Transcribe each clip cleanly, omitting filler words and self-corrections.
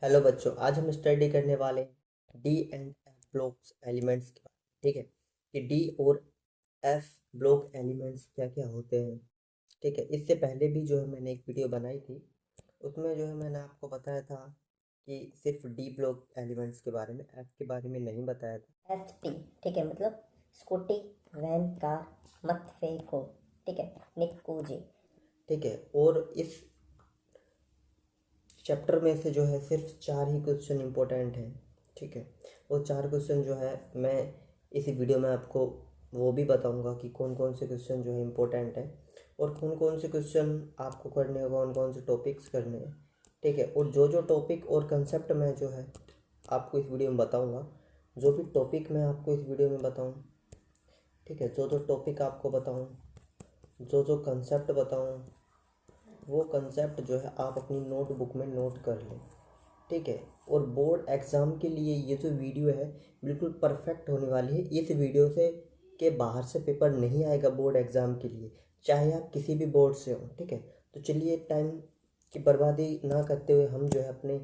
Hello बच्चों, आज हम स्टडी करने वाले हैं D and F blocks elements के बारे में। ठीक है कि डी और एफ ब्लॉक एलिमेंट्स क्या क्या होते हैं। ठीक है, इससे पहले भी जो है मैंने एक वीडियो बनाई थी, उसमें जो है मैंने आपको बताया था कि सिर्फ डी ब्लॉक एलिमेंट्स के बारे में, एफ के बारे में नहीं बताया था। एसटी, ठीक है, मतलब स्कूटी, वैन, कार, मत फेंको, ठीक है, निक्कू जी। ठीक है, और इस चैप्टर में से जो है सिर्फ 4 ही क्वेश्चन इंपॉर्टेंट हैं। ठीक है, वो 4 क्वेश्चन जो है मैं इसी वीडियो में आपको वो भी बताऊंगा कि कौन कौन से क्वेश्चन जो है इम्पोर्टेंट है और कौन कौन से क्वेश्चन आपको करने हैं, कौन कौन से टॉपिक्स करने हैं। ठीक है, और जो जो टॉपिक और कंसेप्ट मैं जो है आपको इस वीडियो में बताऊँगा, जो भी टॉपिक मैं आपको इस वीडियो में बताऊँ, ठीक है, जो जो टॉपिक आपको बताऊँ, जो जो कंसेप्ट बताऊँ, वो कंसेप्ट जो है आप अपनी नोटबुक में नोट कर लें। ठीक है, और बोर्ड एग्ज़ाम के लिए ये जो वीडियो है बिल्कुल परफेक्ट होने वाली है। इस वीडियो से के बाहर से पेपर नहीं आएगा बोर्ड एग्ज़ाम के लिए, चाहे आप किसी भी बोर्ड से हो। ठीक है, तो चलिए टाइम की बर्बादी ना करते हुए हम जो है अपने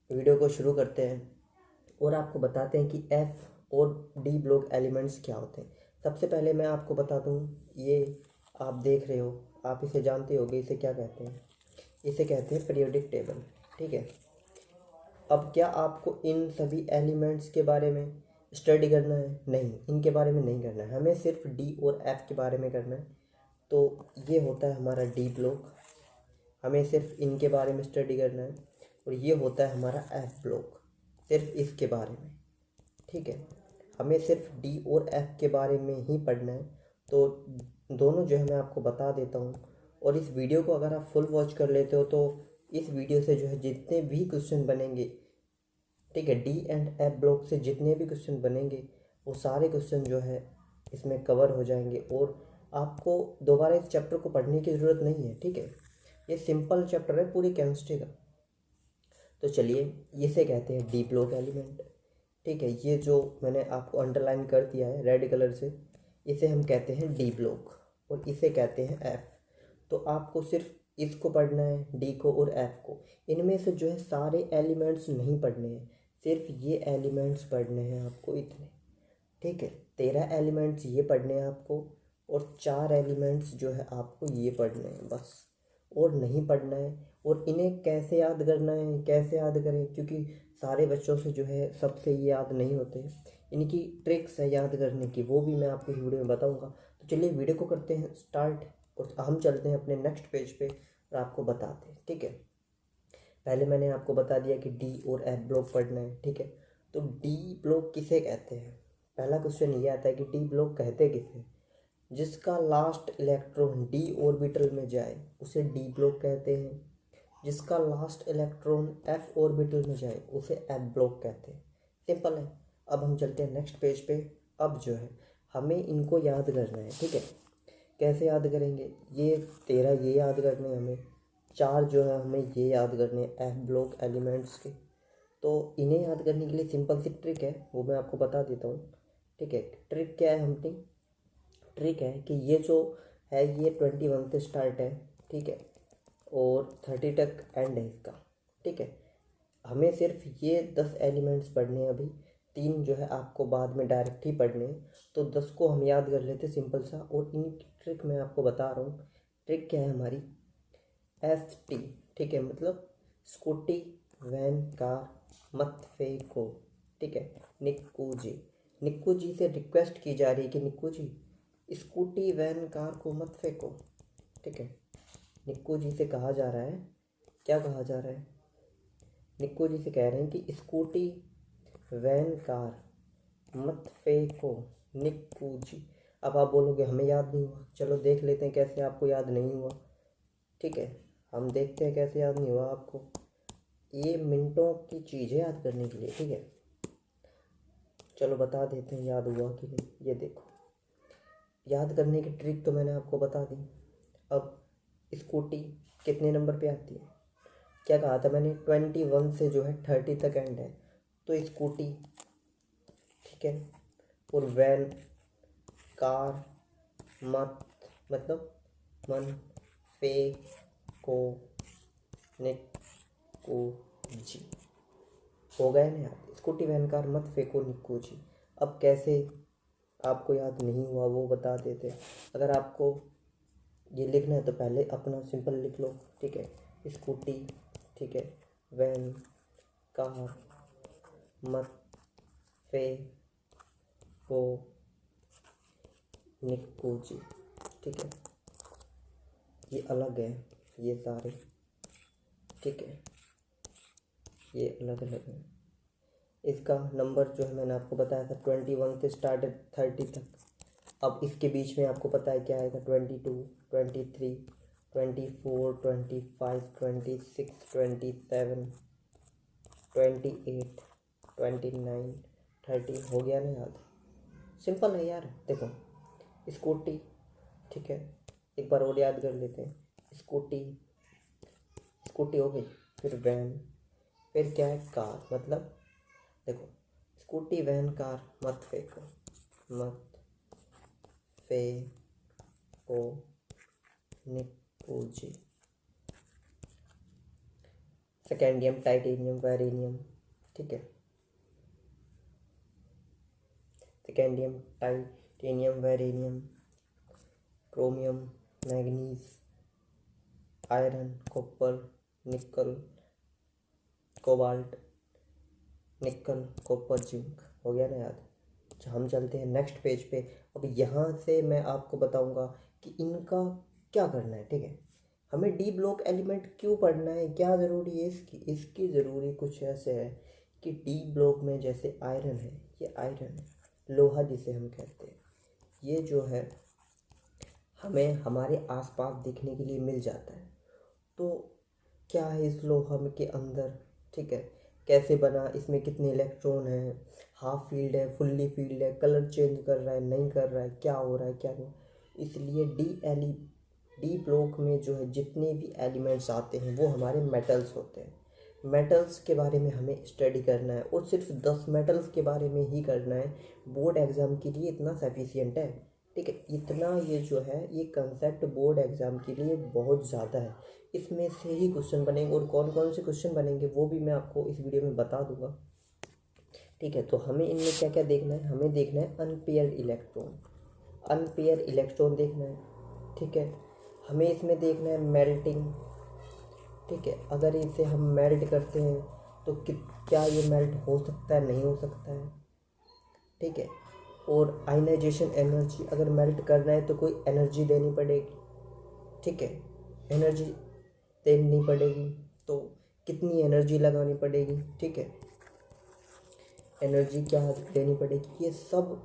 वीडियो को शुरू करते हैं और आपको बताते हैं कि एफ और डी ब्लॉक एलिमेंट्स क्या होते हैं। सबसे पहले मैं आपको बता दूं, ये आप देख रहे हो, आप इसे जानते होगे, इसे क्या कहते हैं? इसे कहते हैं पीरियोडिक टेबल। ठीक है, अब क्या आपको इन सभी एलिमेंट्स के बारे में स्टडी करना है? नहीं, इनके बारे में नहीं करना है, हमें सिर्फ डी और एफ के बारे में करना है। तो ये होता है हमारा डी ब्लॉक, हमें सिर्फ इनके बारे में स्टडी करना है। और ये होता है हमारा एफ ब्लॉक, सिर्फ इसके बारे में। ठीक है, हमें सिर्फ डी और एफ के बारे में ही पढ़ना है। तो दोनों जो है मैं आपको बता देता हूँ, और इस वीडियो को अगर आप फुल वॉच कर लेते हो तो इस वीडियो से जो है जितने भी क्वेश्चन बनेंगे, ठीक है, डी एंड एफ ब्लॉक से जितने भी क्वेश्चन बनेंगे वो सारे क्वेश्चन जो है इसमें कवर हो जाएंगे और आपको दोबारा इस चैप्टर को पढ़ने की ज़रूरत नहीं है। ठीक है, ये सिंपल चैप्टर है पूरी केमिस्ट्री का। तो चलिए, इसे कहते हैं डी ब्लॉक एलिमेंट। ठीक है, ये जो मैंने आपको अंडरलाइन कर दिया है रेड कलर से, इसे हम कहते हैं डी ब्लॉक और इसे कहते हैं एफ। तो आपको सिर्फ इसको पढ़ना है, डी को और एफ को। इनमें से जो है सारे एलिमेंट्स नहीं पढ़ने हैं, सिर्फ ये एलिमेंट्स पढ़ने हैं आपको, इतने। ठीक है, 13 एलिमेंट्स ये पढ़ने हैं आपको और 4 एलिमेंट्स जो है आपको ये पढ़ने हैं बस, और नहीं पढ़ना है। और इन्हें कैसे याद करना है, कैसे याद करें, क्योंकि सारे बच्चों से जो है सबसे ये याद नहीं होते, इनकी ट्रिक्स है याद करने की, वो भी मैं आपको इस वीडियो में बताऊंगा। तो चलिए वीडियो को करते हैं स्टार्ट और हम चलते हैं अपने नेक्स्ट पेज पे और आपको बताते हैं। ठीक है, पहले मैंने आपको बता दिया कि डी और एफ ब्लॉक पढ़ना है। ठीक है, तो डी ब्लॉक किसे कहते हैं? पहला क्वेश्चन ये आता है कि डी ब्लॉक कहते किसे? जिसका लास्ट इलेक्ट्रॉन डी ऑर्बिटल में जाए उसे डी ब्लॉक कहते हैं, जिसका लास्ट इलेक्ट्रॉन एफ ऑर्बिटल में जाए उसे एफ ब्लॉक कहते हैं। सिंपल है। अब हम चलते हैं नेक्स्ट पेज पे। अब जो है हमें इनको याद करना है। ठीक है, कैसे याद करेंगे? ये 13 ये याद करने हैं हमें, 4 जो है हमें ये याद करने हैं एफ ब्लॉक एलिमेंट्स के। तो इन्हें याद करने के लिए सिंपल सी ट्रिक है, वो मैं आपको बता देता हूँ। ठीक है, ट्रिक क्या है? हमने ट्रिक है कि ये जो है ये 21 से स्टार्ट है, ठीक है, और 30 तक एंड है इसका। ठीक है, हमें सिर्फ ये 10 एलिमेंट्स पढ़ने हैं अभी, 3 जो है आपको बाद में डायरेक्ट ही पढ़ने हैं। तो 10 को हम याद कर लेते सिंपल सा, और इनकी ट्रिक मैं आपको बता रहा हूँ। ट्रिक क्या है हमारी? S T. ठीक है, मतलब स्कूटी, वैन, कार, मत फेंको। ठीक है, निक्कू जी। निक्कू जी से रिक्वेस्ट की जा रही है कि निक्कू जी स्कूटी, वैन, कार को मत फेंको। ठीक है, निक्कू जी से कहा जा रहा है, क्या कहा जा रहा है? निक्कू जी से कह रहे हैं कि स्कूटी, वैन, कार मत फेंको निक्कू जी। अब आप बोलोगे हमें याद नहीं हुआ, चलो देख लेते हैं कैसे आपको याद नहीं हुआ। ठीक है, हम देखते हैं कैसे याद नहीं हुआ आपको। ये मिनटों की चीज़ है याद करने के लिए। ठीक है, चलो बता देते हैं याद हुआ कि नहीं। ये देखो, याद करने की ट्रिक तो मैंने आपको बता दी। अब स्कूटी कितने नंबर पे आती है? क्या कहा था मैंने? 21 से जो है 30 तक एंड है, तो स्कूटी। ठीक है, और वैन, कार, मत मतलब मन, पे, को, निक, को, जी। हो गया ना याद, स्कूटी वैन कार मत फेंको निक्कू जी। अब कैसे आपको याद नहीं हुआ वो बता देते। अगर आपको ये लिखना है तो पहले अपना सिंपल लिख लो, ठीक है, स्कूटी, ठीक है, वैन कार मत फेंको निक्कू जी, ठीक है। ये अलग है ये सारे, ठीक है, ये अलग अलग है। इसका नंबर जो है मैंने आपको बताया था 21 से स्टार्ट है 30 तक। अब इसके बीच में आपको पता है क्या आएगा, 22, 23, 24, 25, 26, 27, 28, 29, 30। हो गया ना याद, सिंपल है यार। देखो स्कूटी, ठीक है, एक बार और याद कर लेते हैं। स्कूटी, स्कूटी हो गई, फिर वैन, फिर क्या है कार। मतलब देखो स्कूटी वैन कार मत फेंको, मत फेंको निक्कू जी। सेकेंडियम, टाइटेनियम, वेरेनियम, ठीक है, सेकेंडियम, टाइटेनियम, वेरेनियम, chromium, manganese, iron, copper, nickel, cobalt, nickel, copper, zinc. हो गया ना याद। अच्छा हम चलते हैं नेक्स्ट पेज पे। अब यहाँ से मैं आपको बताऊंगा कि इनका क्या करना है, ठीक है। हमें डी ब्लॉक एलिमेंट क्यों पढ़ना है, क्या ज़रूरी है इसकी ज़रूरी कुछ ऐसे है कि डी ब्लॉक में जैसे आयरन है, ये आयरन है, लोहा जिसे हम कहते हैं, ये जो है हमें हमारे आसपास दिखने के लिए मिल जाता है। तो क्या है इस लोहा में के अंदर, ठीक है, कैसे बना, इसमें कितने इलेक्ट्रॉन हैं, हाफ फील्ड है, फुल्ली फील्ड है, कलर चेंज कर रहा है नहीं कर रहा है, क्या हो रहा है क्या नहीं। इसलिए डी ब्लॉक में जो है जितने भी एलिमेंट्स आते हैं वो हमारे मेटल्स होते हैं। मेटल्स के बारे में हमें स्टडी करना है और सिर्फ 10 मेटल्स के बारे में ही करना है। बोर्ड एग्ज़ाम के लिए इतना सफिशियंट है, ठीक है। इतना ये जो है ये कंसेप्ट बोर्ड एग्ज़ाम के लिए बहुत ज़्यादा है। इसमें से ही क्वेश्चन बनेंगे और कौन कौन से क्वेश्चन बनेंगे वो भी मैं आपको इस वीडियो में बता दूंगा, ठीक है। तो हमें इनमें क्या क्या देखना है, हमें देखना है अनपेयर्ड इलेक्ट्रॉन, अनपेयर इलेक्ट्रॉन देखना है, ठीक है। हमें इसमें देखना है मेल्टिंग, ठीक है, अगर इसे हम मेल्ट करते हैं तो क्या ये मेल्ट हो सकता है नहीं हो सकता है, ठीक है। और आयनाइजेशन एनर्जी, अगर मेल्ट करना है तो कोई एनर्जी देनी पड़ेगी, ठीक है, एनर्जी देनी पड़ेगी, तो कितनी एनर्जी लगानी पड़ेगी, ठीक है, एनर्जी क्या देनी पड़ेगी, ये सब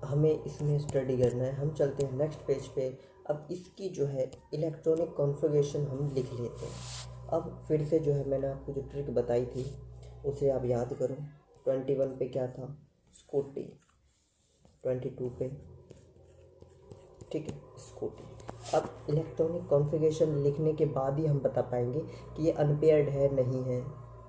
हमें इसमें स्टडी करना है। हम चलते हैं नेक्स्ट पेज पे। अब इसकी जो है इलेक्ट्रॉनिक कॉन्फ़िगरेशन हम लिख लेते हैं। अब फिर से जो है मैंने आपको जो ट्रिक बताई थी उसे आप याद करो। 21 पे क्या था, स्कूटी, 22 पे, ठीक है, स्कूटी। अब इलेक्ट्रॉनिक कॉन्फ़िगरेशन लिखने के बाद ही हम बता पाएंगे कि ये अनपेयर्ड है नहीं है,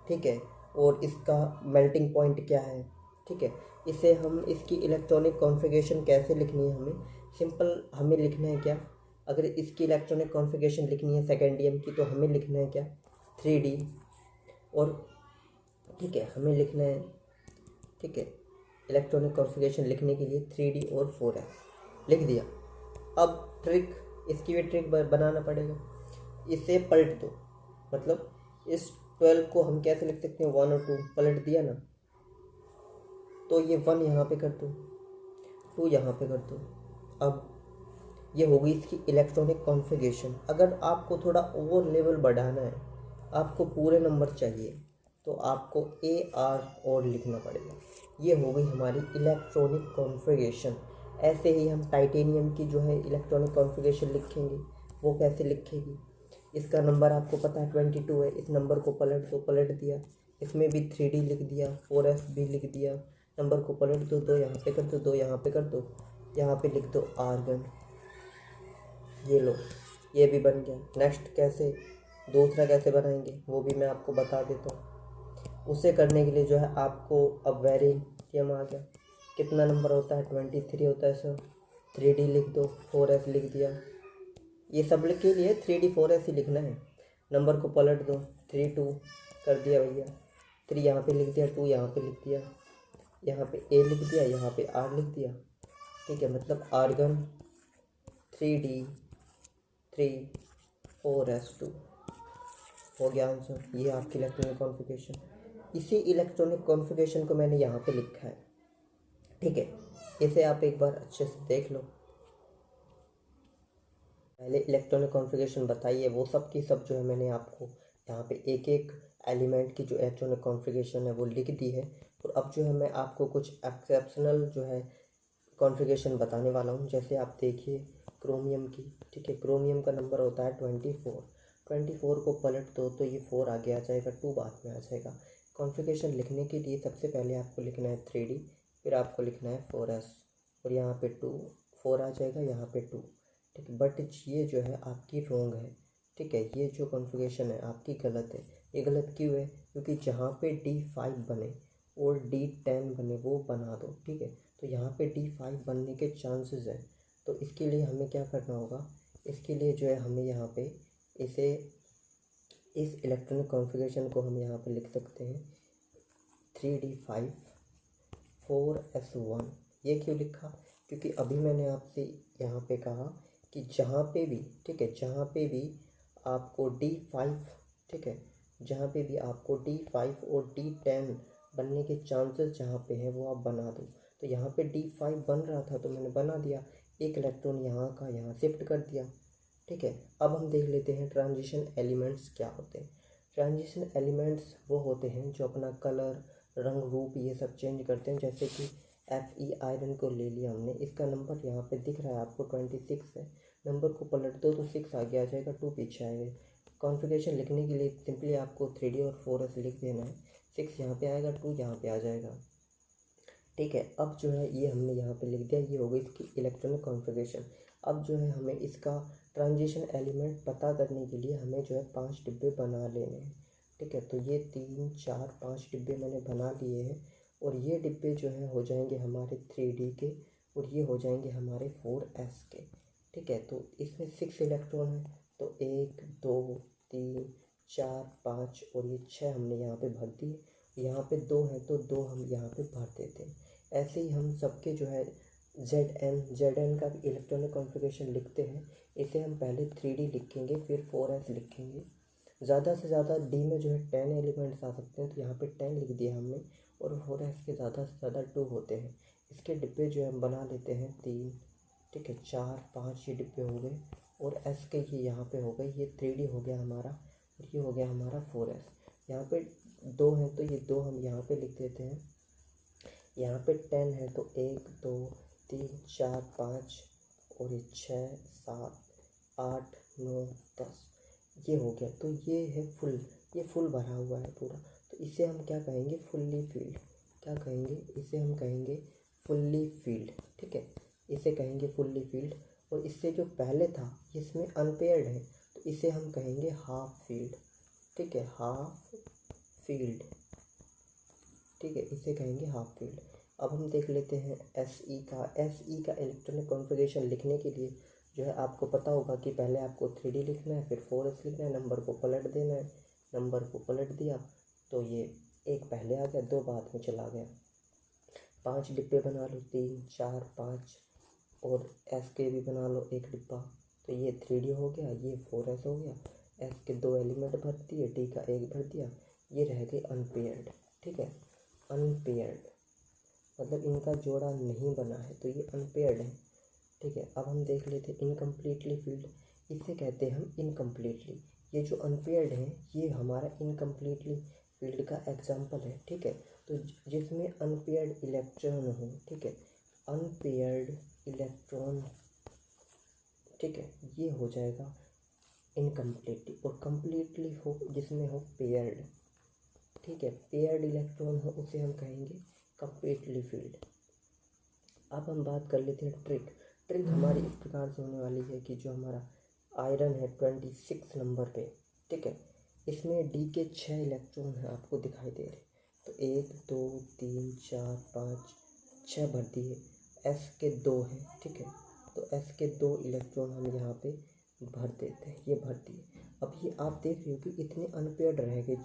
ठीक है, और इसका मेल्टिंग पॉइंट क्या है, ठीक है। इसे हम इसकी इलेक्ट्रॉनिक कॉन्फ़िगरेशन कैसे लिखनी है, हमें सिंपल हमें लिखना है क्या, अगर इसकी इलेक्ट्रॉनिक कॉन्फ़िगरेशन लिखनी है सेकेंडियम की तो हमें लिखना है क्या 3D, और ठीक है हमें लिखना है, ठीक है, इलेक्ट्रॉनिक कॉन्फ़िगरेशन लिखने के लिए 3D और 4S लिख दिया। अब ट्रिक, इसकी भी ट्रिक बनाना पड़ेगा। इसे पलट दो, मतलब इस 12 को हम कैसे लिख सकते हैं 1 और 2, पलट दिया ना, तो ये 1 यहाँ पे कर दो, 2 यहाँ पे कर दो। अब ये होगी इसकी इलेक्ट्रॉनिक कॉन्फ़िगरेशन। अगर आपको थोड़ा और लेवल बढ़ाना है, आपको पूरे नंबर चाहिए, तो आपको AR और लिखना पड़ेगा। ये हो गई हमारी इलेक्ट्रॉनिक कॉन्फ़िगरेशन। ऐसे ही हम टाइटेनियम की जो है इलेक्ट्रॉनिक कॉन्फ़िगरेशन लिखेंगे, वो कैसे लिखेगी, इसका नंबर आपको पता है 22 है, इस नंबर को पलट दो, पलट दिया, इसमें भी 3D लिख दिया, 4S भी लिख दिया, नंबर को पलट दो, 2 यहाँ पे कर दो, 2 यहाँ पे कर दो, यहाँ पे लिख दो आर्गन। ये लो, ये भी बन गया। नेक्स्ट कैसे, दूसरा कैसे बनाएंगे वो भी मैं आपको बता देता हूँ। उसे करने के लिए जो है आपको अब वेरियम आ गया, कितना नंबर होता है 23 होता है सर, 3D लिख दो, 4S लिख दिया। ये सब के लिए 3D 4S ही लिखना है, नंबर को पलट दो, 3 2 कर दिया भैया, 3 यहाँ पे लिख दिया, 2 यहाँ पे लिख दिया, यहाँ पे A लिख दिया, यहाँ पे R लिख दिया, ठीक है। मतलब आर्गन 3d3 4s2 हो गया आंसर। ये आपकी इलेक्ट्रॉनिक कॉन्फ़िगरेशन। इसी इलेक्ट्रॉनिक कॉन्फ़िगरेशन को मैंने यहाँ पे लिखा है, ठीक है। इसे आप एक बार अच्छे से देख लो। पहले इलेक्ट्रॉनिक कॉन्फ़िगरेशन बताइए, वो सब की सब जो है मैंने आपको यहाँ पे एक एक एलिमेंट की जो इलेक्ट्रॉनिक कॉन्फ़िगरेशन है वो लिख दी है। और अब जो है मैं आपको कुछ एक्सेप्शनल जो है कॉन्फ़िगरेशन बताने वाला हूँ। जैसे आप देखिए क्रोमियम की, ठीक है। क्रोमियम का नंबर होता है 24 को पलट दो तो ये 4 आगे आ जाएगा, 2 बाद में आ जाएगा। कॉन्फ़िगरेशन लिखने के लिए सबसे पहले आपको लिखना है 3D, फिर आपको लिखना है 4s, और यहाँ पे 2 4 आ जाएगा, यहाँ पे 2, ठीक है। बट ये जो है आपकी रॉन्ग है, ठीक है। ये जो कॉन्फ़िगरेशन है आपकी गलत है। ये गलत क्यों है? क्योंकि जहाँ पे D5 बने और D10 बने वो बना दो, ठीक है। तो यहाँ पे D5 बनने के चांसेस हैं, तो इसके लिए हमें क्या करना होगा? इसके लिए जो है हमें यहाँ पे इसे इस इलेक्ट्रॉनिक कॉन्फ़िगरेशन को हम यहाँ पे लिख सकते हैं 3d5 4s1। ये क्यों लिखा? क्योंकि अभी मैंने आपसे यहाँ पे कहा कि जहाँ पे भी, ठीक है, जहाँ पे भी आपको D5, ठीक है, जहाँ पे भी आपको D5 और D10 बनने के चांसेस जहाँ पे हैं वो आप बना दो। तो यहाँ पे D5 बन रहा था तो मैंने बना दिया, एक इलेक्ट्रॉन यहाँ का यहाँ शिफ्ट कर दिया, ठीक है। अब हम देख लेते हैं ट्रांजिशन एलिमेंट्स क्या होते हैं। ट्रांजिशन एलिमेंट्स वो होते हैं जो अपना कलर, रंग, रूप ये सब चेंज करते हैं। जैसे कि Fe आयरन को ले लिया हमने, इसका नंबर यहाँ पे दिख रहा है आपको 26 है। नंबर को पलट दो तो 6 आगे आ जाएगा, 2 पीछे आएगा। कॉन्फ़िगरेशन लिखने के लिए सिंपली आपको 3D और 4s लिख देना है। 6 यहाँ पे आएगा, 2 यहाँ पे आ जाएगा, ठीक है। अब जो है ये हमने यहाँ पे लिख दिया, ये हो गई इसकी इलेक्ट्रॉनिक कॉन्फ़िगरेशन। अब जो है हमें इसका ट्रांजिशन एलिमेंट पता करने के लिए हमें जो है 5 डिब्बे बना लेने हैं, ठीक है। तो ये 3 4 5 डिब्बे मैंने बना लिए हैं, और ये डिब्बे जो है हो जाएंगे हमारे 3D के, और ये हो जाएंगे हमारे 4s के, ठीक है। तो इसमें 6 इलेक्ट्रॉन है, तो 1 2 3 4 5 और ये 6 हमने यहाँ पे भर दिए। यहाँ पे 2 है तो 2 हम यहाँ पे भर देते हैं। ऐसे ही हम सबके जो है Zn का भी इलेक्ट्रॉनिक कॉन्फ़िगरेशन लिखते हैं। इसे हम पहले 3D लिखेंगे, फिर 4s लिखेंगे। ज़्यादा से ज़्यादा D में जो है 10 एलिमेंट्स आ सकते हैं, तो यहाँ पे 10 लिख दिया हमने, और 4s के ज़्यादा से ज़्यादा 2 होते हैं। इसके डिब्बे जो है हम बना लेते हैं 3, ठीक है, 4 5 ये डिब्बे हो गए, और s के ये यहाँ पे हो गए, ये 3D हो गया हमारा, और ये हो गया हमारा 4s। यहाँ पे 2 हैं तो ये 2 हम यहाँ पे लिख देते हैं। यहाँ पे 10 है तो 1 2 3 4 5 और ये 6 7 8 9 10, ये हो गया। तो ये है फुल, ये फुल भरा हुआ है पूरा। तो इसे हम क्या कहेंगे? Fully field. क्या कहेंगे? इसे हम कहेंगे फुल्ली फील्ड, ठीक है। इसे कहेंगे फुल्ली फील्ड। और इससे जो पहले था इसमें अनपेयर्ड है, तो इसे हम कहेंगे हाफ फील्ड, ठीक है, हाफ फील्ड, ठीक है, इसे कहेंगे हाफ फील्ड। अब हम देख लेते हैं SE का। SE का इलेक्ट्रॉनिक कॉन्फ़िगरेशन लिखने के लिए जो है आपको पता होगा कि पहले आपको 3D लिखना है, फिर 4s लिखना है, नंबर को पलट देना है। नंबर को पलट दिया तो ये 1 पहले आ गया, 2 बाद में चला गया। 5 डिब्बे बना लो, 3 4 5, और S के भी बना लो 1 डिब्बा, तो ये 3D हो गया, ये 4s हो गया। S के 2 एलिमेंट भर दिए, D का 1 भर दिया, ये रह गए अनपेयर्ड, ठीक है। अनपेयर्ड मतलब इनका जोड़ा नहीं बना है, तो ये अनपेयर्ड है, ठीक है। अब हम देख लेते हैं इनकम्प्लीटली फील्ड। इसे कहते हैं हम इनकम्प्लीटली। ये जो अनपेयर्ड है ये हमारा इनकम्प्लीटली फील्ड का एग्जाम्पल है, ठीक है। तो जिसमें अनपेयर्ड इलेक्ट्रॉन हो, ठीक है, अनपेयर्ड इलेक्ट्रॉन, ठीक है, ये हो जाएगा इनकम्प्लीटली। और कम्प्लीटली हो जिसमें हो पेयर्ड, ठीक है, पेयर्ड इलेक्ट्रॉन हो उसे हम कहेंगे कम्प्लीटली फील्ड। अब हम बात कर लेते हैं ट्रिक। ट्रिक हमारी इस प्रकार से होने वाली है कि जो हमारा आयरन है 26 नंबर पे, ठीक है, इसमें D के 6 इलेक्ट्रॉन हैं आपको दिखाई दे रहे, तो 1 2 3 4 5 6 भर दिए। S के 2 हैं, ठीक है, तो S के 2 इलेक्ट्रॉन हम यहाँ पे भर देते हैं, ये भर दिए। अब ये आप देख रहे हो कि इतने अनपेयर्ड रह गए,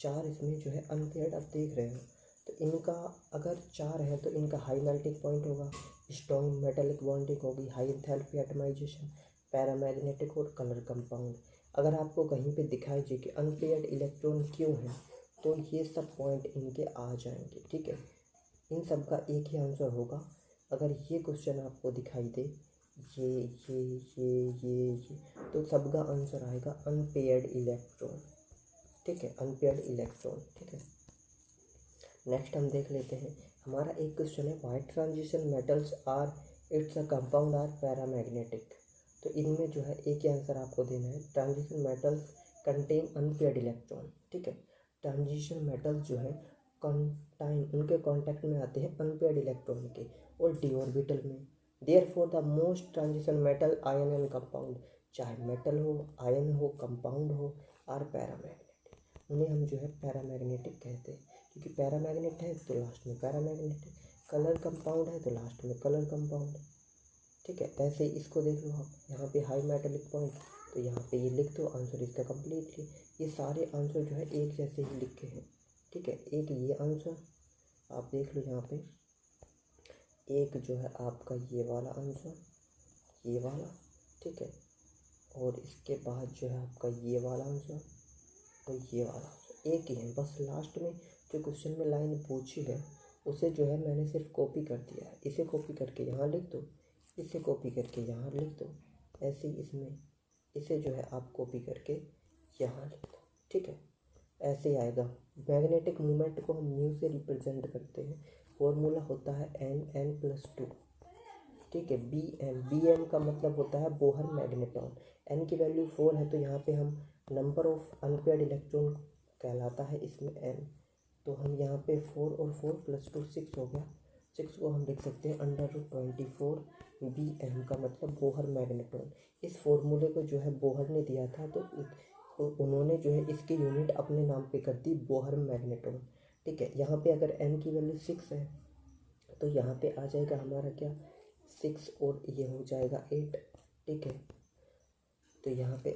4 इसमें जो है अनपेयर्ड आप देख रहे हो, तो इनका अगर 4 है तो इनका हाई मेल्टिंग पॉइंट होगा, स्ट्रॉन्ग मेटेलिक बॉन्डिंग होगी, हाई एंथैल्पी एटमाइजेशन, पैरामैग्नेटिक और कलर कंपाउंड। अगर आपको कहीं पे दिखाई दे कि अनपेयर्ड इलेक्ट्रॉन क्यों है, तो ये सब पॉइंट इनके आ जाएंगे, ठीक है। इन सब का एक ही आंसर होगा। अगर ये क्वेश्चन आपको दिखाई दे ये ये ये ये तो सबका आंसर आएगा अनपेयर्ड इलेक्ट्रॉन, ठीक है, अनपेयर्ड इलेक्ट्रॉन, ठीक है। नेक्स्ट हम देख लेते हैं, हमारा एक क्वेश्चन है which transition metals or its a compound are paramagnetic. तो इनमें जो है एक ही आंसर आपको देना है, transition metals contain unpaired electron, ठीक है। ट्रांजिशन मेटल्स जो है कंटाइन उनके कांटेक्ट में आते हैं अनपेयर्ड इलेक्ट्रॉन के और डी ऑर्बिटल में। Therefore the most transition metal ion and compound, चाहे मेटल हो, आयन हो, कंपाउंड हो, आर पैरामैग्नेटिक, उन्हें हम जो है पैरामैग्नेटिक कहते हैं, क्योंकि पैरामैग्नेट है तो लास्ट में पैरामैग्नेटिक, कलर कंपाउंड है तो लास्ट में कलर कंपाउंड, ठीक है। ऐसे ही इसको देख लो आप, यहाँ पे हाई मेटेलिक पॉइंट, तो यहाँ पे ये लिख दो, आंसर इसका कम्प्लीटली। ये सारे आंसर जो है एक जैसे ही लिखे हैं, ठीक है। एक ये आंसर आप देख लो यहाँ पे, एक जो है आपका ये वाला आंसर, ये वाला, ठीक है, और इसके बाद जो है आपका ये वाला आंसर और ये वाला आंसर एक ही है। बस लास्ट में जो क्वेश्चन में लाइन पूछी है उसे जो है मैंने सिर्फ कॉपी कर दिया है, इसे कॉपी करके यहाँ लिख दो, इसे कॉपी करके यहाँ लिख दो, ऐसे ही इसमें इसे जो है आप कॉपी करके यहाँ लिख दो, ठीक है। ऐसे ही आएगा। मैग्नेटिक मूवमेंट को हम न्यू से रिप्रेजेंट करते हैं, फॉर्मूला होता है n+2, ठीक है। बी एम का मतलब होता है बोहर मैग्नेटॉन, n की वैल्यू 4 है तो यहाँ पे हम नंबर ऑफ अनपेयर्ड इलेक्ट्रॉन कहलाता है इसमें n, तो हम यहाँ पे 4 और 4+2 6 हो गया, 6 को हम लिख सकते हैं √24। bm का मतलब बोहर मैग्नेटॉन। इस फॉर्मूले को जो है बोहर ने दिया था, तो उन्होंने जो है इसकी यूनिट अपने नाम पे कर दी बोहर मैग्नेटॉन, ठीक है। यहाँ पे अगर n की वैल्यू 6 है तो यहाँ पे आ जाएगा हमारा क्या 6 और ये हो जाएगा 8, ठीक है। तो यहाँ पे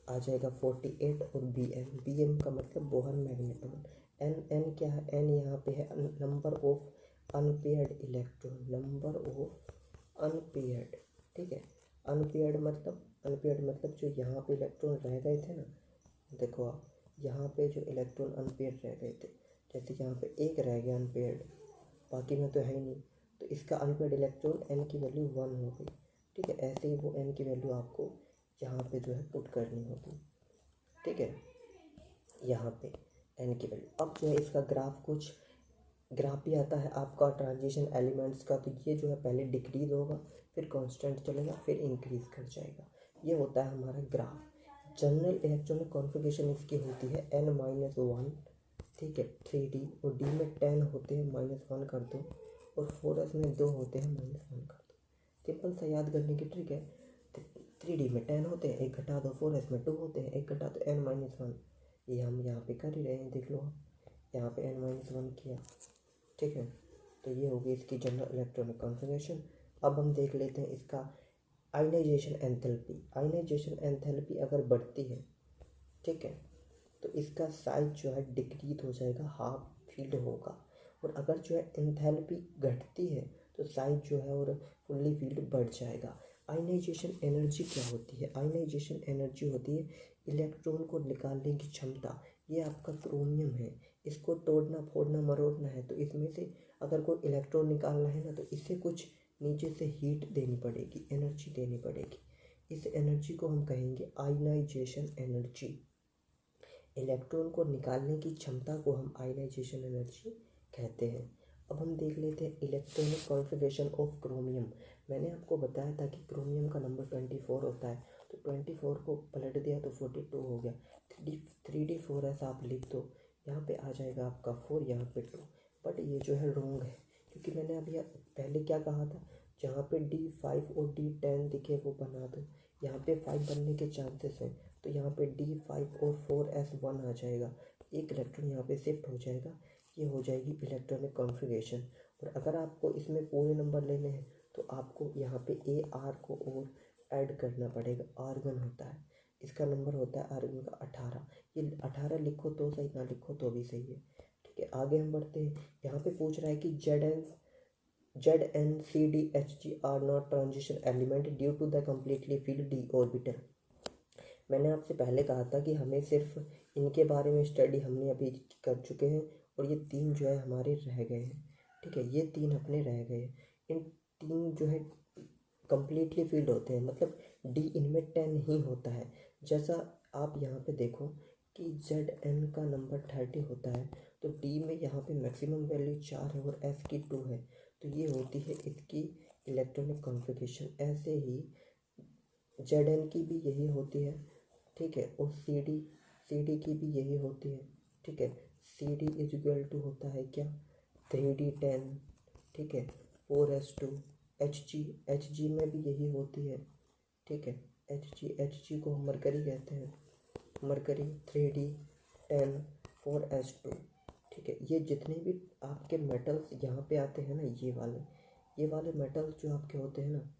आ जाएगा 48 और bm का मतलब बोहर मैग्नेटॉन। n क्या है, n यहाँ पे है number of unpaired electron, number of unpaired, ठीक है। अनपेयर्ड मतलब जो यहाँ पे इलेक्ट्रॉन रह गए थे ना, देखो आप यहाँ पे जो इलेक्ट्रॉन अनपेयर्ड रह गए थे, जैसे यहाँ पे एक रह गया अनपेयर्ड, बाकी में तो है ही नहीं, तो इसका अनपेयर्ड इलेक्ट्रॉन n की वैल्यू 1 हो गई, ठीक है। ऐसे ही वो n की वैल्यू आपको यहाँ पे जो है पुट करनी होगी, ठीक है, यहाँ पे n की वैल्यू। अब जो है इसका ग्राफ भी आता है आपका ट्रांजिशन एलिमेंट्स का, तो ये जो है पहले डिक्रीज होगा, फिर कांस्टेंट चलेगा, फिर इंक्रीज कर जाएगा, ये होता है हमारा ग्राफ। जनरल इलेक्ट्रॉनिक कॉन्फ़िगरेशन इसकी होती है n-1, ठीक है, 3d, और d में 10 होते हैं -1 कर दो, और 4s में 2 होते हैं -1 कर दो। सिंपल सा याद करने की ट्रिक है, 3d में 10 होते हैं, एक घटा दो, 4s में 2 होते हैं, एक घटा दो n-1, ये हम यहाँ पे कर ही रहे हैं, देख लो आप यहाँ पे n-1 किया, ठीक है। तो ये होगी इसकी जनरल इलेक्ट्रॉनिक कॉन्फ़िगरेशन। अब हम देख लेते हैं इसका आयनाइजेशन एंथैल्पी। आयनाइजेशन एंथैल्पी अगर बढ़ती है, ठीक है, तो इसका साइज जो है डिक्रीज हो जाएगा, हाफ फील्ड होगा, और अगर जो है एंथैल्पी घटती है तो साइज जो है और फुल्ली फील्ड बढ़ जाएगा। आयनाइजेशन एनर्जी क्या होती है, आयनाइजेशन एनर्जी होती है इलेक्ट्रॉन को निकालने की क्षमता। ये आपका क्रोमियम है, इसको तोड़ना फोड़ना मरोड़ना है, तो इसमें से अगर कोई इलेक्ट्रॉन निकालना है ना, तो इसे कुछ नीचे से हीट देनी पड़ेगी, एनर्जी देनी पड़ेगी। इस एनर्जी को हम कहेंगे आयनाइजेशन एनर्जी। इलेक्ट्रॉन को निकालने की क्षमता को हम आयनाइजेशन एनर्जी कहते हैं। अब हम देख लेते हैं इलेक्ट्रॉनिक कॉन्फ़िगरेशन ऑफ क्रोमियम। मैंने आपको बताया था कि क्रोमियम का नंबर 24 होता है, तो 24 को पलट दिया तो 42 हो गया। 3d4s आप लिख दो, यहाँ पे आ जाएगा आपका 4, यहाँ पे 2, बट ये जो है रॉन्ग है, क्योंकि मैंने अभी पहले क्या कहा था, जहाँ पे D5 और D10 दिखे वो बना दो, यहाँ पे 5 बनने के चांसेस हैं, तो यहाँ पे D5 और 4s1 आ जाएगा, एक इलेक्ट्रॉन यहाँ पे शिफ्ट हो जाएगा, ये हो जाएगी इलेक्ट्रॉनिक कॉन्फ़िगरेशन। और अगर आपको इसमें पूरे नंबर लेने हैं तो आपको यहाँ पे AR को और ऐड करना पड़ेगा, R1 होता है, इसका नंबर होता है आर्गन का 18। ये 18 लिखो तो सही, ना लिखो तो भी सही है। ठीक है, आगे हम बढ़ते हैं। यहाँ पे पूछ रहा है कि ZN, CD, HG are not transition element due to the completely filled d orbital. मैंने आपसे पहले कहा था कि हमें सिर्फ इनके बारे में स्टडी हमने अभी कर चुके हैं, और ये 3 जो है हमारे रह गए हैं। ठीक है, ये 3 अपने रह गए। इन 3 जो है कम्प्लीटली फील्ड होते हैं, मतलब डी इनमें 10 ही होता है। जैसा आप यहाँ पे देखो कि ZN का नंबर 30 होता है, तो डी में यहाँ पे मैक्सिमम वैल्यू 4 है और एस की 2 है, तो ये होती है इसकी इलेक्ट्रॉनिक कॉन्फ़िगरेशन। ऐसे ही ZN की भी यही होती है। ठीक है, और CD की भी यही होती है। ठीक है, CD इज इक्वल टू होता है क्या, 3D10। ठीक है, 4s2। HG में भी यही होती है। ठीक है, HG को हम मरकरी कहते हैं, मरकरी 3D10 4s2। ठीक है, ये जितने भी आपके मेटल्स यहाँ पे आते हैं ना, ये वाले मेटल्स जो आपके होते हैं ना,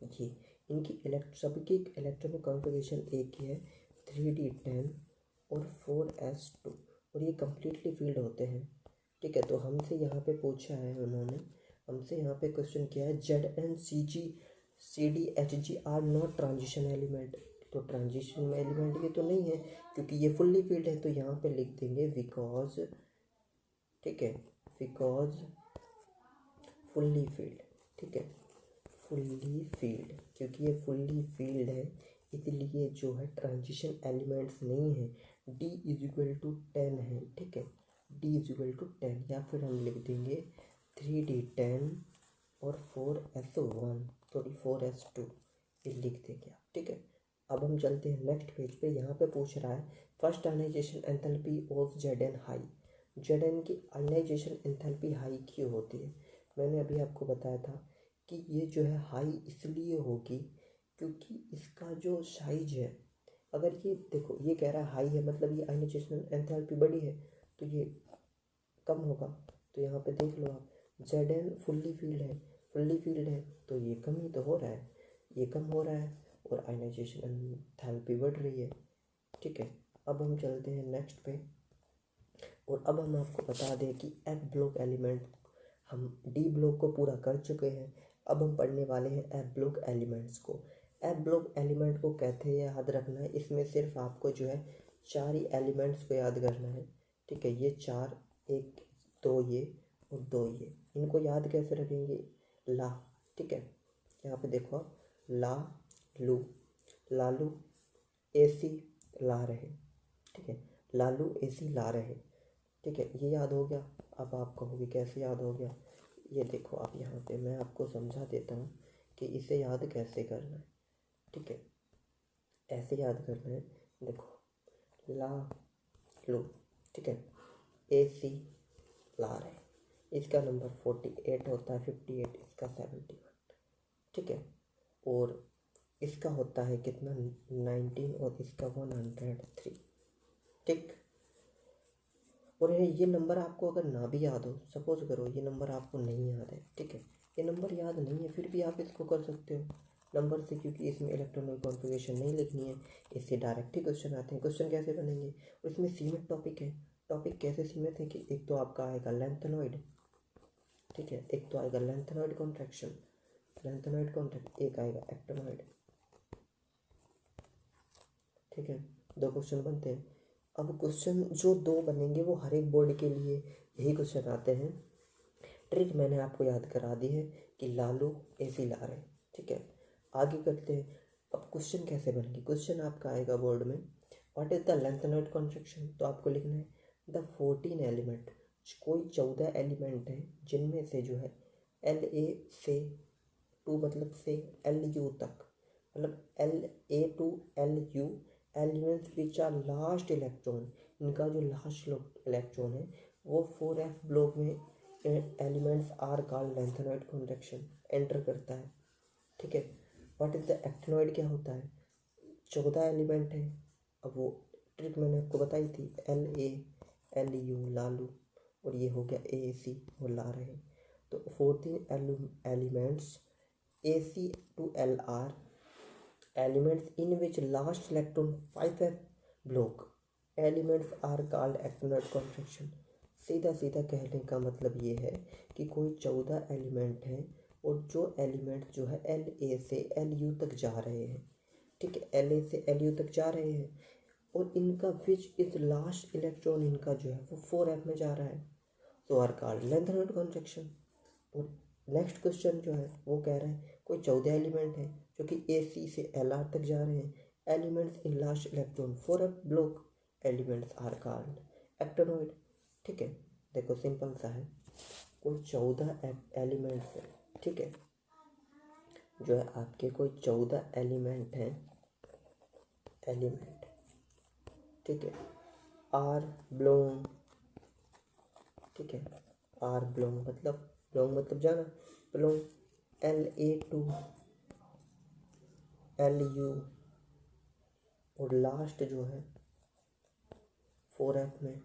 ये इनकी सबकी इलेक्ट्रॉनिक कॉन्फ़िगरेशन एक ही है, 3D10 और 4s2, और ये कम्प्लीटली फील्ड होते हैं। ठीक है, तो हमसे यहाँ पे पूछा है उन्होंने, हमसे यहाँ पे क्वेश्चन किया है ZN, CD, HG are not transition element. तो ट्रांजिशन एलिमेंट ये तो नहीं है, क्योंकि ये फुल्ली फील्ड है, तो यहाँ पे लिख देंगे बिकॉज। ठीक है, बिकॉज फुल्ली फील्ड। ठीक है, फुल्ली फील्ड, क्योंकि ये फुल्ली फील्ड है इसलिए जो है ट्रांजिशन एलिमेंट्स नहीं है। D इज इक्वल टू 10 है। ठीक है, D इज इक्वल टू 10, या फिर हम लिख देंगे 3D10 और 4s2 ये लिख देंगे आप। ठीक है, अब हम चलते हैं नेक्स्ट पेज पे। यहाँ पे पूछ रहा है first ionisation enthalpy of ZN high. ZN की आयनाइजेशन एंथैल्पी हाई क्यों होती है? मैंने अभी आपको बताया था कि ये जो है हाई इसलिए होगी क्योंकि इसका जो साइज है, अगर ये देखो ये कह रहा है हाई है, मतलब ये आयनाइजेशन एंथैल्पी बड़ी है, तो ये कम होगा। तो यहाँ पे देख लो आप, ZN फुल्ली फील्ड है, तो ये कम ही तो हो रहा है, ये कम हो रहा है और आयनाइजेशन एंथैल्पी बढ़ रही है। ठीक है, अब हम चलते हैं नेक्स्ट पे, और अब हम आपको बता दें कि F ब्लॉक एलिमेंट, हम D ब्लॉक को पूरा कर चुके हैं, अब हम पढ़ने वाले हैं F ब्लॉक एलिमेंट्स को। F ब्लॉक एलिमेंट को कहते हैं, याद रखना है, इसमें सिर्फ आपको जो है 4 ही एलिमेंट्स को याद करना है। ठीक है, ये 4, 1 2 ये और 2 ये, इनको याद कैसे रखेंगे, ला। ठीक है, यहाँ पे देखो आप, ला लू, लालू AC ला रहे। ठीक है, लालू AC ला रहे। ठीक है, ये याद हो गया। अब आप कहोगे कैसे याद हो गया, ये देखो आप, यहाँ पे मैं आपको समझा देता हूँ कि इसे याद कैसे करना है। ठीक है, ऐसे याद करना है, देखो ला लू। ठीक है, AC ला रहे, इसका नंबर 48 होता है, 58 इसका 71। ठीक है, और इसका होता है कितना, 19 और इसका 103। ठीक, और ये नंबर आपको अगर ना भी याद हो, सपोज करो ये नंबर आपको नहीं याद है, ठीक है, ये नंबर याद नहीं है, फिर भी आप इसको कर सकते हो नंबर से, क्योंकि इसमें इलेक्ट्रॉनिक कॉन्फ़िगरेशन नहीं लिखनी है, इससे डायरेक्ट ही क्वेश्चन आते हैं। क्वेश्चन कैसे बनेंगे, और इसमें सीमित टॉपिक है। टॉपिक कैसे सीमित है कि एक तो आपका आएगा लेंथेनॉइड। ठीक है, एक तो आएगा लेंथेनॉइड कॉन्ट्रैक्शन, एक आएगा एक्टिनॉइड। ठीक है, 2 क्वेश्चन बनते हैं। अब क्वेश्चन जो 2 बनेंगे वो हर एक बोर्ड के लिए यही क्वेश्चन आते हैं। ट्रिक मैंने आपको याद करा दी है कि लालू AC ला रहे। ठीक है, आगे करते हैं। अब क्वेश्चन कैसे बनेंगे, क्वेश्चन आपका आएगा बोर्ड में, what is the lanthanoid contraction, तो आपको लिखना है द 14 एलिमेंट, कोई 14 एलिमेंट है जिनमें से जो है LA से 2 मतलब से LU तक, मतलब LA to LU elements which are last electron, इनका जो लास्ट इलेक्ट्रॉन है वो 4F ब्लॉक में elements are called lanthanoid contraction enter करता है। ठीक है, व्हाट इज द एक्टिनॉइड, क्या होता है, 14 एलिमेंट है। अब वो ट्रिक मैंने आपको बताई थी, LA LU लालू, और ये हो गया AC वो ला रहे, तो 14 elements AC to LR elements in which last electron 5f block elements are called actinoid contraction. सीधा सीधा कहने का मतलब ये है कि कोई 14 एलिमेंट हैं और जो एलिमेंट जो है एल ए से एल यू तक जा रहे हैं, ठीक है, एल ए से एल यू तक जा रहे हैं और इनका विच इज लास्ट इलेक्ट्रॉन इनका जो है वो 4f में जा रहा है, तो आर कॉल्ड लेंथेनॉइड कॉन्ट्रैक्शन। और नेक्स्ट क्वेश्चन जो है वो कह रहा है कोई 14 एलिमेंट है जो कि ए सी से एल आर तक जा रहे हैं, elements in last electron 4f block elements are called actinoid. ठीक है, देखो सिंपल सा है, कोई 14 एलिमेंट्स है, ठीक है, जो है आपके कोई 14 एलिमेंट हैं, एलिमेंट, ठीक है, आर ब्लोंग, ठीक है, आर ब्लोंग मतलब जाना, ब्लोंग La2 Lu और लास्ट जो है 4f में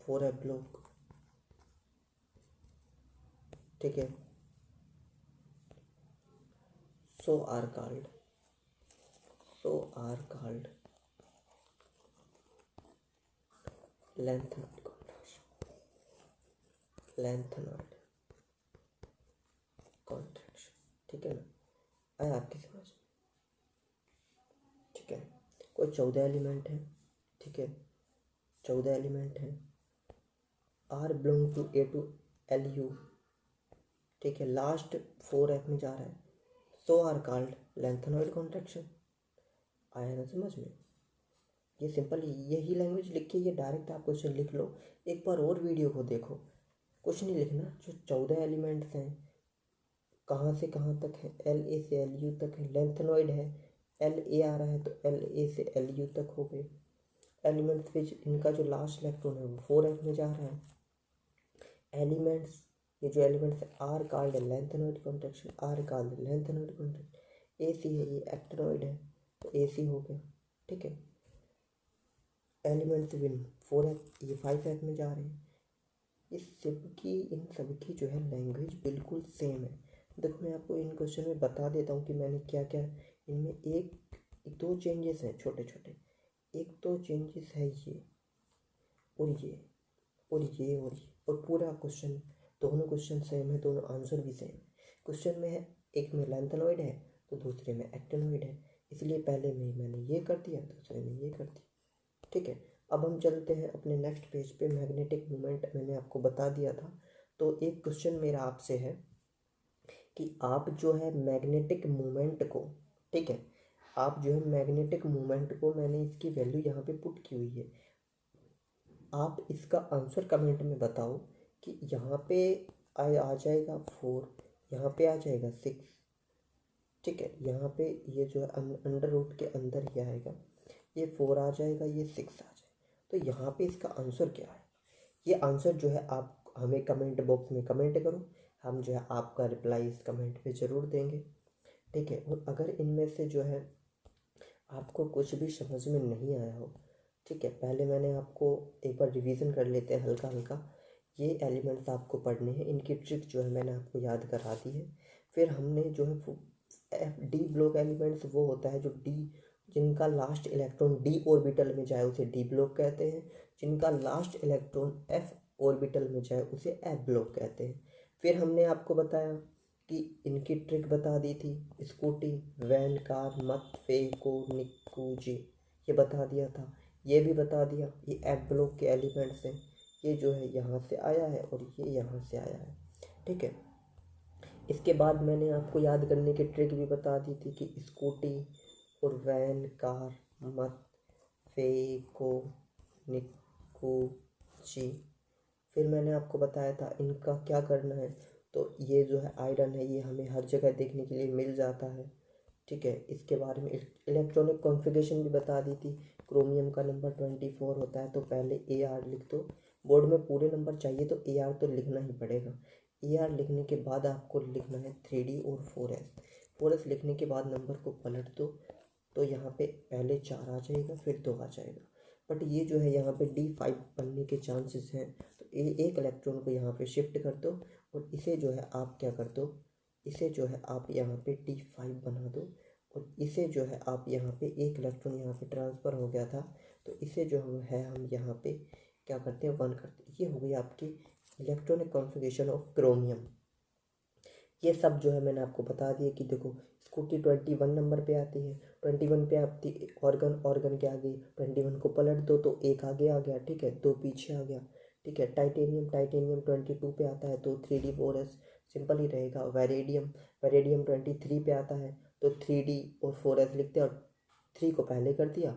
4f ब्लॉक, ठीक है, so are called lanthanoid contraction. ठीक है ना, आया आपकी समझ में? ठीक है, कोई 14 एलिमेंट है, ठीक है, 14 एलिमेंट है, are belong to A to L U, ठीक है, लास्ट 4f में जा रहा है, so are called lanthanoid contraction. आया ना समझ में? ये सिंपल यही लैंग्वेज लिख के ये डायरेक्ट आप क्वेश्चन लिख लो, एक बार और वीडियो को देखो, कुछ नहीं लिखना, जो 14 एलिमेंट्स हैं कहाँ से कहाँ तक है, एल ए से एल यू तक है, लेंथेनॉइड है, एल ए आ रहा है तो एल ए से एल यू तक हो गए, एलिमेंट्स विच इनका जो लास्ट इलेक्ट्रॉन है वो 4f में जा रहा है, एलिमेंट्स, ये जो एलिमेंट्स है are called lanthanoid contraction, are called lanthanoid contraction, ए सी है, ये एक्टिनॉइड है तो ए सी हो गया, ठीक है, एलिमेंट्स विन 4f, ये 5f में जा रहे हैं। इन सबकी जो है लैंग्वेज बिल्कुल सेम है। देखो मैं आपको इन क्वेश्चन में बता देता हूँ कि मैंने क्या क्या, इनमें एक दो चेंजेस हैं छोटे छोटे, एक तो चेंजेस है ये और ये और ये और ये, और पूरा क्वेश्चन, दोनों क्वेश्चन सेम है, दोनों आंसर भी सेम है। क्वेश्चन में है, एक में लेंथेनॉइड है तो दूसरे में एक्टिनॉइड है, इसलिए पहले में मैंने ये कर दिया, दूसरे में ये कर दिया, ठीक है। अब हम चलते हैं अपने नेक्स्ट पेज पे, मैग्नेटिक मोमेंट मैंने आपको बता दिया था, तो एक क्वेश्चन मेरा आपसे है कि आप जो है मैग्नेटिक मोमेंट को, ठीक है, आप जो है मैग्नेटिक मोमेंट को, मैंने इसकी वैल्यू यहाँ पे पुट की हुई है, आप इसका आंसर कमेंट में बताओ कि यहाँ पे आ जाएगा 4, यहाँ पे आ जाएगा 6, ठीक है, यहाँ पे ये जो है अंडर रूट के अंदर ही आएगा, ये 4 आ जाएगा, ये 6 आ जाएगा, तो यहाँ पे इसका आंसर क्या है, ये आंसर जो है आप हमें कमेंट बॉक्स में कमेंट करो, हम जो है आपका रिप्लाई इस कमेंट पे ज़रूर देंगे, ठीक है। और अगर इनमें से जो है आपको कुछ भी समझ में नहीं आया हो, ठीक है, पहले मैंने आपको एक बार रिवीजन कर लेते हैं हल्का हल्का, ये एलिमेंट्स आपको पढ़ने हैं, इनकी ट्रिक जो है मैंने आपको याद करा दी है। फिर हमने जो है डी ब्लॉक एलिमेंट्स वो होता है जो डी, जिनका लास्ट इलेक्ट्रॉन डी ऑर्बिटल में जाए उसे डी ब्लॉक कहते हैं, जिनका लास्ट इलेक्ट्रॉन एफ ऑर्बिटल में जाए उसे एफ ब्लॉक कहते हैं। फिर हमने आपको बताया कि इनकी ट्रिक बता दी थी, स्कूटी, वैन, कार, मत, फेको, निक्कू जी, ये बता दिया था, ये भी बता दिया, ये एफ ब्लॉक के एलिमेंट्स हैं, ये जो है यहाँ से आया है और ये यहाँ से आया है, ठीक है। इसके बाद मैंने आपको याद करने की ट्रिक भी बता दी थी कि स्कूटी और वैन, कार, मत, फेको, निक्कू जी, फिर मैंने आपको बताया था इनका क्या करना है, तो ये जो है आयरन है, ये हमें हर जगह देखने के लिए मिल जाता है, ठीक है। इसके बारे में इलेक्ट्रॉनिक कॉन्फ़िगरेशन भी बता दी थी, क्रोमियम का नंबर 24 होता है, तो पहले AR लिख दो, बोर्ड में पूरे नंबर चाहिए तो AR तो लिखना ही पड़ेगा, AR लिखने के बाद आपको लिखना है 3D और 4S लिखने के बाद नंबर को पलट दो, तो यहाँ पे पहले 4 आ जाएगा फिर 2 आ जाएगा, बट ये जो है यहाँ पे D5 बनने के चांसेस हैं, तो एक इलेक्ट्रॉन को यहाँ पे शिफ्ट कर दो और इसे जो है आप क्या कर दो, इसे जो है आप यहाँ पे D5 बना दो, और इसे जो है आप यहाँ पे एक इलेक्ट्रॉन यहाँ पे ट्रांसफ़र हो गया था, तो इसे जो हम यहाँ पे क्या करते हैं, 1 करते हैं। ये हो गई आपकी इलेक्ट्रॉनिक कॉन्फ़िगरेशन ऑफ क्रोमियम। ये सब जो है मैंने आपको बता दिया कि देखो स्कूटी 21 नंबर पे आती है, 21 पे आती ऑर्गन के आगे 21 को पलट दो तो एक आगे आ गया, ठीक है, 2 पीछे आ गया, ठीक है। टाइटेनियम 22 पे आता है तो 3D4S सिंपल ही रहेगा। वेरेडियम 23 पे आता है तो 3D और 4S लिखते हैं, और 3 को पहले कर दिया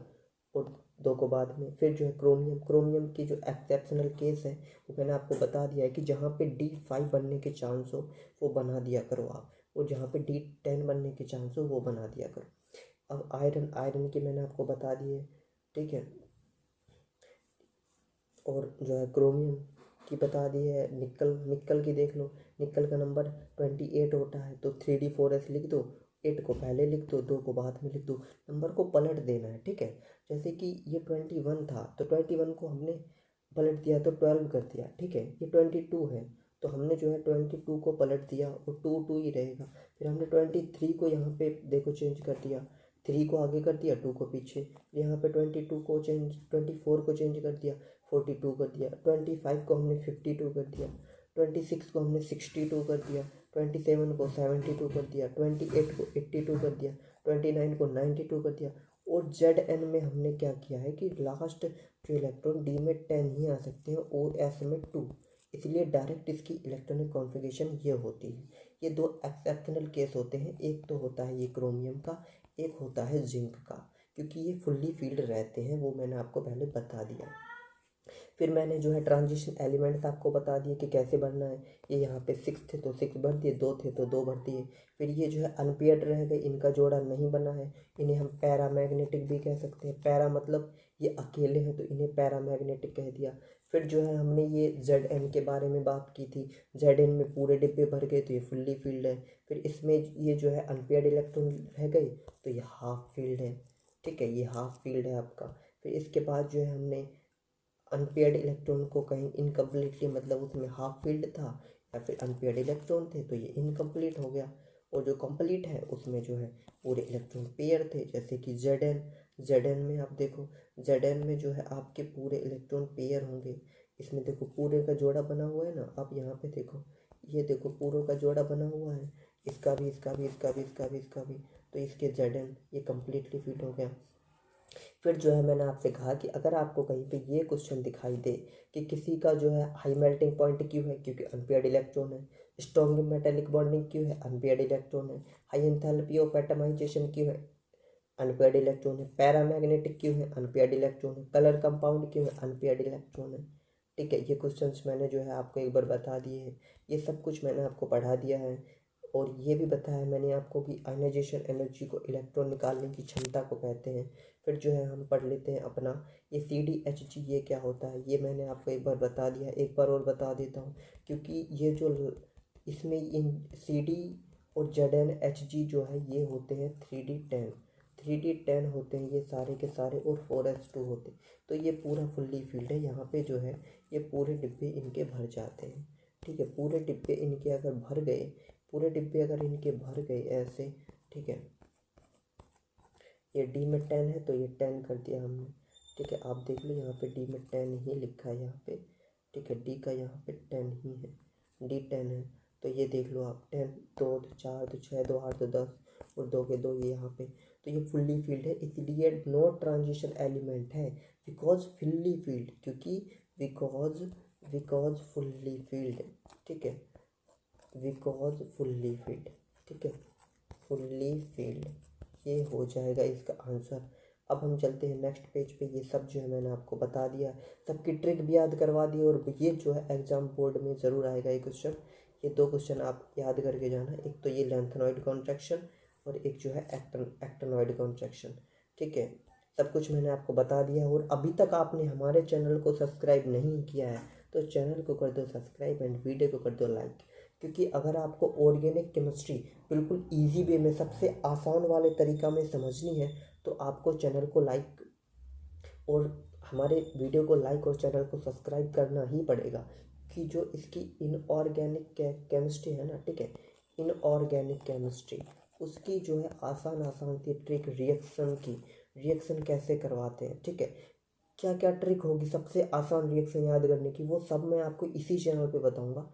और 2 को बाद में। फिर जो है क्रोमियम की जो एक्सेप्शनल केस है वो मैंने आपको बता दिया है कि जहाँ पे D5 बनने के चांस हो वो बना दिया करो आप, और जहाँ पे D10 बनने के चांस हो वो बना दिया करो। अब आयरन की मैंने आपको बता दी है, ठीक है, और जो है क्रोमियम की बता दी है। निकल की देख लो, निकल का नंबर 28 होता है तो 3D4S लिख दो, 8 को पहले लिख दो, 2 को बाद में लिख दो, नंबर को पलट देना है, ठीक है। जैसे कि ये 21 था तो 21 को हमने पलट दिया तो 12 कर दिया, ठीक है। ये 22 है तो हमने जो है 22 को पलट दिया और 2 ही रहेगा। फिर हमने 23 को यहाँ पे देखो चेंज कर दिया, 3 को आगे कर दिया, 2 को पीछे, यहाँ पे 24 को चेंज 24 को चेंज कर दिया, 42 कर दिया, 25 को हमने 52 कर दिया, 26 को हमने 62 कर दिया, 27 को 72 कर दिया, 28 को 82 कर दिया, 29 को 92 कर दिया। और ZN में हमने क्या किया है कि लास्ट जो इलेक्ट्रॉन D में 10 ही आ सकते हैं और S में 2, इसलिए डायरेक्ट इसकी इलेक्ट्रॉनिक कॉन्फ़िगरेशन ये होती है। ये 2 एक्सेप्शनल केस होते हैं, एक तो होता है ये क्रोमियम का, एक होता है जिंक का, क्योंकि ये फुल्ली फील्ड रहते हैं, वो मैंने आपको पहले बता दिया। फिर मैंने जो है ट्रांजिशन एलिमेंट्स आपको बता दिए कि कैसे भरना है। ये यहाँ पे 6 थे तो 6 भर दिए, 2 थे तो 2 भर दिए। फिर ये जो है अनपेयर्ड रह गए, इनका जोड़ा नहीं बना है, इन्हें हम पैरामैग्नेटिक भी कह सकते हैं। पैरा मतलब ये अकेले हैं तो इन्हें पैरामैग्नेटिक कह दिया। फिर जो है हमने ये ZN के बारे में बात की थी, ZN में पूरे डिब्बे भर गए तो ये फुल्ली फील्ड है। फिर इसमें ये जो है अनपेयर्ड इलेक्ट्रॉन रह गए तो ये हाफ फील्ड है, ठीक है, ये हाफ फील्ड है आपका। फिर इसके बाद जो है हमने अनपेयर्ड इलेक्ट्रॉन को कहीं इनकम्प्लीटली, मतलब उसमें हाफ फील्ड था या फिर अनपेयर्ड इलेक्ट्रॉन थे तो ये इनकम्प्लीट हो गया। और जो कंप्लीट है उसमें जो है पूरे इलेक्ट्रॉन पेयर थे, जैसे कि ZN में आप देखो, ZN में जो है आपके पूरे इलेक्ट्रॉन पेयर होंगे। इसमें देखो पूरे का जोड़ा बना हुआ है ना, आप यहाँ पे देखो, ये देखो पूरों का जोड़ा बना हुआ है, इसका भी, इसका भी, इसका भी, इसका भी, इसका भी, तो इसके ZN ये कम्प्लीटली फिट हो गया। फिर जो है मैंने आपसे कहा कि अगर आपको कहीं पे ये क्वेश्चन दिखाई दे कि किसी का जो है हाई मेल्टिंग पॉइंट क्यों है, क्योंकि अनपेयर्ड इलेक्ट्रॉन है, स्ट्रॉन्ग मेटेलिक बॉन्डिंग क्यों है, अनपेयर्ड इलेक्ट्रॉन है, हाई एंथैल्पी ऑफ एटमाइजेशन क्यों है, अनपेयर्ड इलेक्ट्रॉन है, पैरामैग्नेटिक क्यों है, अनपेयर्ड इलेक्ट्रॉन है, कलर कंपाउंड क्यों है, अनपेयर्ड इलेक्ट्रॉन है, ठीक है। ये क्वेश्चंस मैंने जो है आपको एक बार बता दिए हैं, ये सब कुछ मैंने आपको पढ़ा दिया है। और ये भी बताया मैंने आपको कि आयनाइजेशन एनर्जी को इलेक्ट्रॉन निकालने की क्षमता को कहते हैं। फिर जो है हम पढ़ लेते हैं अपना ये CDHG, ये क्या होता है, ये मैंने आपको एक बार बता दिया, एक बार और बता देता हूँ, क्योंकि ये जो इसमें इन CD और ZnHg जो है ये होते हैं 3D10 होते हैं ये सारे के सारे, और 4s2 होते हैं। तो ये पूरा फुल्ली फील्ड है, यहाँ पे जो है ये पूरे डिब्बे इनके भर जाते हैं, ठीक है। पूरे डिब्बे इनके अगर भर गए, पूरे डिब्बे अगर इनके भर गए ऐसे, ठीक है, ये D में 10 है तो ये 10 कर दिया हमने, ठीक है। आप देख लो यहाँ पे D में 10 ही लिखा है यहाँ पे, ठीक है, D का यहाँ पे 10 ही है, D 10 है तो ये देख लो आप 10, 2 तो 4 तो 6 2 8 तो 10 और 2 के 2 ये यहाँ पे, तो ये फुल्ली फील्ड है, इसलिए नो ट्रांजिशन एलिमेंट है, बिकॉज फुल्ली फील्ड, क्योंकि बिकॉज फुल्ली फील्ड, ठीक है, बिकॉज फुल्ली फील्ड, ठीक है, फुल्ली फील्ड, ये हो जाएगा इसका आंसर। अब हम चलते हैं नेक्स्ट पेज पे। ये सब जो है मैंने आपको बता दिया, सबकी ट्रिक भी याद करवा दी, और ये जो है एग्जाम बोर्ड में ज़रूर आएगा ये क्वेश्चन। ये 2 क्वेश्चन आप याद करके जाना, एक तो ये लेंथेनॉइड कॉन्ट्रैक्शन और एक जो है एक्टिनॉइड कॉन्ट्रैक्शन, ठीक है। सब कुछ मैंने आपको बता दिया, और अभी तक आपने हमारे चैनल को सब्सक्राइब नहीं किया है तो चैनल को कर दो सब्सक्राइब एंड वीडियो को कर दो लाइक, क्योंकि अगर आपको ऑर्गेनिक केमिस्ट्री बिल्कुल इजी वे में, सबसे आसान वाले तरीका में समझनी है तो आपको चैनल को लाइक और हमारे वीडियो को लाइक और चैनल को सब्सक्राइब करना ही पड़ेगा, कि जो इसकी इनऑर्गेनिक केमिस्ट्री है ना, ठीक है, इनऑर्गेनिक केमिस्ट्री, उसकी जो है आसान आसान सी ट्रिक रिएक्शन की, रिएक्शन कैसे करवाते हैं, ठीक है, क्या क्या ट्रिक होगी सबसे आसान रिएक्शन याद करने की, वो सब मैं आपको इसी चैनल पे बताऊंगा।